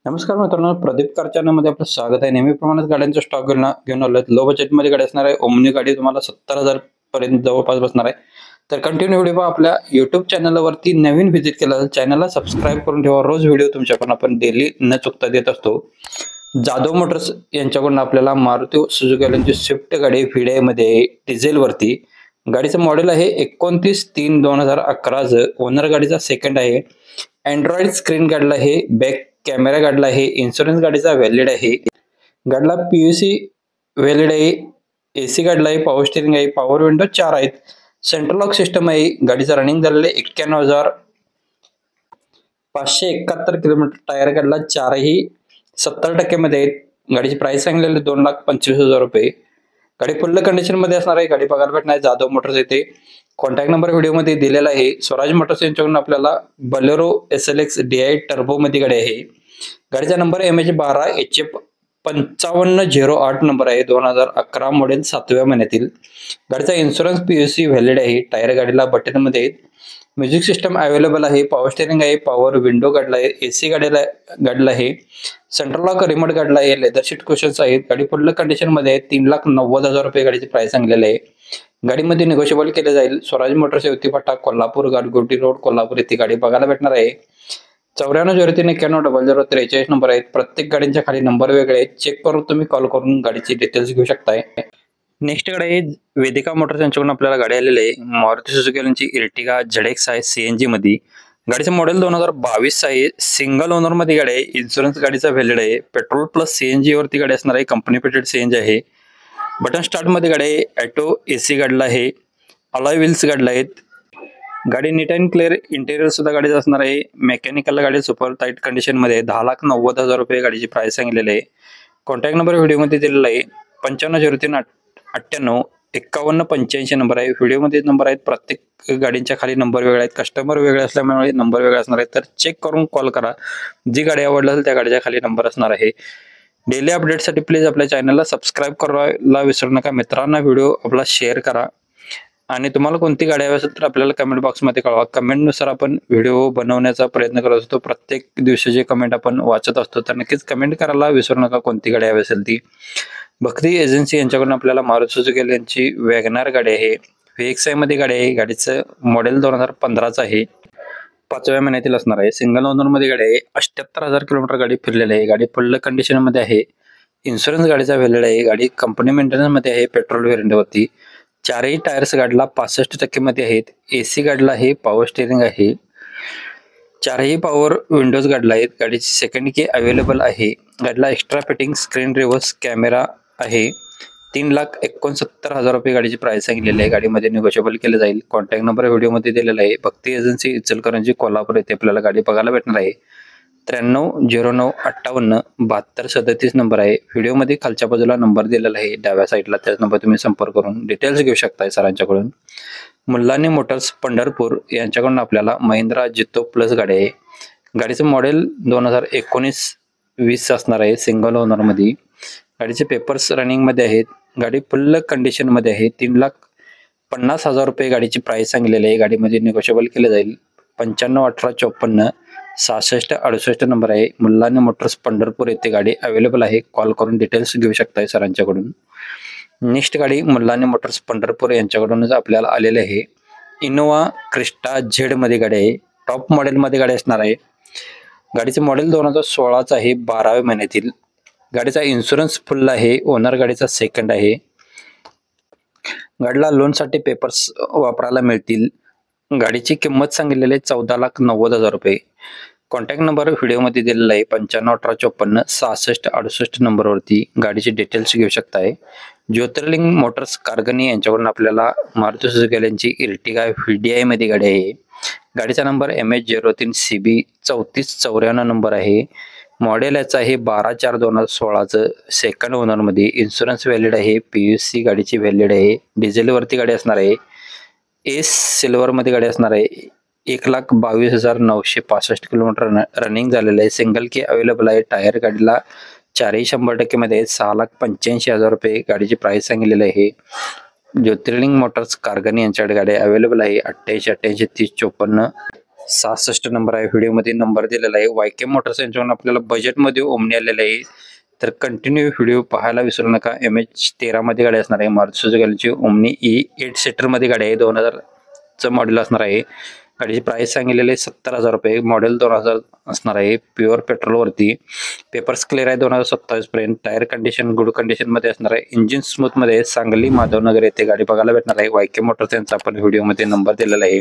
नमस्कार मित्रांनो, प्रदीप कार चॅनलमध्ये आपलं स्वागत आहे. नेहमीप्रमाणेच गाड्यांचा स्टॉक घेऊन आलोय. लो बजेटमध्ये गाडी असणार आहे. ओमनी गाडी तुम्हाला 70,000 पर्यंत जवळपास बसणार आहे. तर कंटिन्यू व्हिडिओ आपल्या YouTube चॅनलवरती नवीन व्हिजिट केला तर चॅनलला सबस्क्राईब करून ठेवा. रोज व्हिडिओ तुमच्याकडून आपण डेली न चुकता देत असतो. जाधव मोटर्स यांच्याकडून आपल्याला मारुती सुझुकी वाल्यांची स्विफ्ट गाडी व्हीडीआयमध्ये डिझेलवरती. गाडीचं मॉडेल आहे 29/3/2011. ओनर गाडीचा सेकंड आहे. अँड्रॉइड स्क्रीन गाडीला आहे. बॅक कॅमेरा गाडीला आहे. इन्शुरन्स गाडीचा व्हॅलिड आहे. गाडीला पीयूसी व्हॅलिड आहे. एसी गाडीला आहे. पॉवर स्टीअरिंग आहे. पॉवर विंडो 4 आहेत. सेंट्रल लॉक सिस्टम आहे. गाडीचा रनिंग झालेले 91,571 किलोमीटर. टायर गाडीला 4ही 70% मध्ये आहेत. गाडीची प्राइस सांगलेली 2,25,000 रुपये. गाडी फुल कंडिशन मध्ये असणार आहे. गाडी बघायला भेटणार आहे जाधव मोटर्स येथे. कॉन्टॅक्ट नंबर व्हिडिओ मध्ये दिलेला आहे. स्वराज मोटर्स यांच्याकडून आपल्याला बलेरो SLX DI टर्बो मध्ये गाडी आहे. गाडीचा नंबर MH12HF 5508 नंबर आहे. 2011 मॉडेल 7व्या महिन्यातील. गाडीचा इन्शुरन्स पीयूसी व्हॅलिड आहे. टायर गाडीला बटन मध्ये आहेत. म्युझिक सिस्टम अवेलेबल आहे. पॉवर स्टीअरिंग आहे. पॉवर विंडो गाडीला आहे. एसी गाडीला आहे. सेंट्रल लॉक रिमोट गाडीला आहे. लेदर सीट कुशन्स आहेत. गाडी फुल कंडिशन मध्ये आहे. 3,90,000 रुपये गाडीची प्राइस सांगलेली आहे. गाडीमध्ये निगोशिएबल केले जाईल. स्वराज मोटर्स येवती फाटा कोल्हापूर गारगोटी रोड कोल्हापूर येथे गाडी बघायला भेटणार आहे. 9403910043 नंबर आहेत. प्रत्येक गाडीच्या खाली नंबर वेगळे आहेत. चेक करून तुम्ही कॉल करून गाडीची डिटेल्स घेऊ शकताय. नेक्स्ट गाडी आहे वेदिका मोटर्स यांच्याकडून आपल्याला गाडी आलेली आहे. मारुती सुझुकी यांची इर्टिगा ZX आहे CNG मध्ये. गाडीचं मॉडेल 2022 आहे. सिंगल ओनर मध्ये गाडी आहे. इन्शुरन्स गाडीचा व्हॅलिड आहे. पेट्रोल प्लस CNG वरती गाडी असणार आहे. कंपनी पेटेड CNG आहे. बटन स्टार्ट मध्ये गाडी आहे. ऑटो AC गाडीला आहे. अलॉय व्हील्स गाडीला आहेत. गाडी नीट अँड क्लिअर इंटेरियर सुद्धा गाडीच असणार आहे. मेकॅनिकल गाडी सुपर टाईट कंडिशन मध्ये 10,90,000 रुपये गाडीची प्राइस सांगितलेली आहे. कॉन्टॅक्ट नंबर व्हिडिओ मध्ये दिलेला आहे. 950398 5185 नंबर आहे. व्हिडिओ मध्ये नंबर आहेत. प्रत्येक गाडीच्या खाली नंबर वेगळे आहेत. कस्टमर वेगळे असल्यामुळे नंबर वेगळे असणार आहेत. तर चेक करून कॉल करा. जी गाडी आवडली असेल त्या गाडीच्या खाली नंबर असणार आहे. डेली अपडेटसाठी प्लीज आपल्या चॅनलला सबस्क्राईब करायला विसरू नका. मित्रांना व्हिडिओ आपला शेअर करा. आणि तुम्हाला कोणती गाडी हवी असेल तर आपल्याला कमेंट बॉक्समध्ये कळवा. कमेंटनुसार आपण व्हिडिओ बनवण्याचा प्रयत्न करत असतो. प्रत्येक दिवसाचे कमेंट आपण वाचत असतो. तर नक्कीच कमेंट करायला विसरू नका कोणती गाडी हवी असेल ती. भक्ती एजन्सी यांच्याकडून आपल्याला मारुती सुझुकी यांची वॅगनार गाडी आहे. VXI मध्ये गाडी आहे. गाडीचं मॉडेल 2015चं आहे. 5व्या महिन्यातील असणार आहे. सिंगल ओनर मध्ये गाडी आहे. 78,000 किलोमीटर गाडी फिरलेली आहे. गाडी फुल कंडिशन मध्ये आहे. इन्शुरन्स गाडीचा व्हॅलिड आहे. गाडी कंपनी मेंटेनन्स मध्ये आहे. पेट्रोल व्हेरियंट वरती. 4ही टायर्स गाडीला 65% मध्ये आहेत. AC गाडीला आहे. पॉवर स्टीअरिंग आहे. 4ही पॉवर विंडोज गाडीला आहेत. गाडीची सेकंड की अवेलेबल आहे. गाडीला extra fitting screen reverse camera आहे. 3,69,000 रुपये गाडीची प्राइस सांगितलेली आहे. गाडीमध्ये निगोशिएबल केले जाईल. कॉन्टॅक्ट नंबर व्हिडिओ मध्ये दिलेला आहे. भक्ती एजन्सी इचलकरंजी कोल्हापूर येथे आपल्याला गाडी बघायला भेटणार आहे. 930958 नंबर आहे. व्हिडिओ मध्ये खालच्या बाजूला नंबर दिलेला आहे. डाव्या साईडला त्याच नंबर तुम्ही संपर्क करून डिटेल्स घेऊ शकताय सरांच्याकडून. मुल्लानी मोटर्स पंढरपूर यांच्याकडून आपल्याला महिंद्रा जितो प्लस गाडी आहे. गाडीचं मॉडेल 2019-20 असणार आहे. सिंगल ओनर मध्ये. गाडीचे पेपर्स रनिंग मध्ये आहेत. गाडी फुल कंडिशन मध्ये आहे. 3,50,000 रुपये गाडीची प्राइस सांगलेली आहे. गाडीमध्ये निगोशिएबल केले जाईल. 951854 6668 नंबर आहे. मुल्लानी मोटर्स पंढरपूर येथे गाडी अवेलेबल आहे. कॉल करून डिटेल्स घेऊ शकताय सरांच्याकडून. नेक्स्ट गाडी मुल्लानी मोटर्स पंढरपूर यांच्याकडूनच आपल्याला आलेली आहे. इनोवा क्रिस्टा Z मध्ये गाडी आहे. टॉप मॉडेल मध्ये गाडी असणार आहे. गाडीचे मॉडेल 2016चं आहे. 12व्या महिन्यातील. गाडीचा इन्शुरन्स फुल आहे. ओनर गाडीचा सेकंड आहे. गाडीला लोन साठी पेपर्स वापरायला मिळतील. गाडीची किंमत सांगितलेली आहे 14,90,000 रुपये. कॉन्टॅक्ट नंबर व्हिडिओ मध्ये दिलेला आहे. 951854 6668 नंबरवरती गाडीची डिटेल्स घेऊ शकताय. ज्योतिर्लिंग मोटर्स कारगणी यांच्याकडून आपल्याला मारुती सुझुकी यांची इर्टिगा VDI मध्ये गाडी आहे. गाडीचा नंबर MH03CB 3494 नंबर आहे. मॉडेल याचा आहे 12/4/2016चं. सेकंड ओनर मध्ये. इन्शुरन्स व्हॅलिड आहे. PUC गाडीची व्हॅलिड आहे. डिझेल वरती गाडी असणार आहे. सिल्वर मध्ये गाडी असणार आहे. 1,22,965 किलोमीटर रनिंग झालेलं आहे. सिंगल की अवेलेबल आहे. टायर गाडीला 4ही 100% मध्ये 6,85,000 रुपये गाडीची प्राइस सांगितलेली आहे. ज्योतिर्लिंग मोटर्स कारगणी यांच्याकडे गाडी अवेलेबल आहे. 88 88 30 54 66 नंबर आहे. व्हिडिओमध्ये नंबर दिलेला आहे. YK मोटर्स यांच्याकडून आपल्याला बजेटमध्ये ओमनी आलेलं आहे. तर कंटिन्यू व्हिडिओ पाहायला विसरू नका. MH13 मध्ये गाडी असणार आहे. मारुती सुझुकी ओमनी E 8 सीटरमध्ये गाडी आहे. 2000चं मॉडेल असणार आहे. गाडीची प्राइस सांगितलेली आहे 70,000 रुपये. मॉडेल 2000 असणार आहे. प्युअर पेट्रोलवरती. पेपर्स क्लिअर आहे 2027 पर्यंत. टायर कंडिशन गुड कंडिशन मध्ये असणार आहे. इंजिन स्मूथ मध्ये. सांगली माधवनगर येथे गाडी बघायला भेटणार आहे. YK मोटर्स यांचा आपण व्हिडिओमध्ये नंबर दिलेला आहे.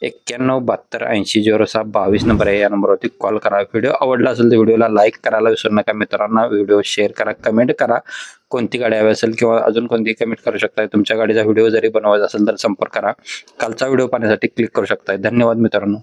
9172800622 नंबर आहे. या नंबरवरती कॉल करा. व्हिडिओ आवडला असेल तर व्हिडिओला लाईक करायला विसरू नका. मित्रांना व्हिडिओ शेअर करा, कमेंट करा. कोणती गाडी हवी असेल किंवा अजून कोणती कमेंट करू शकताय. तुमच्या गाडीचा व्हिडिओ जरी बनवायचा असेल तर संपर्क करा. कालचा व्हिडिओ पाहण्यासाठी क्लिक करू शकताय. धन्यवाद मित्रांनो.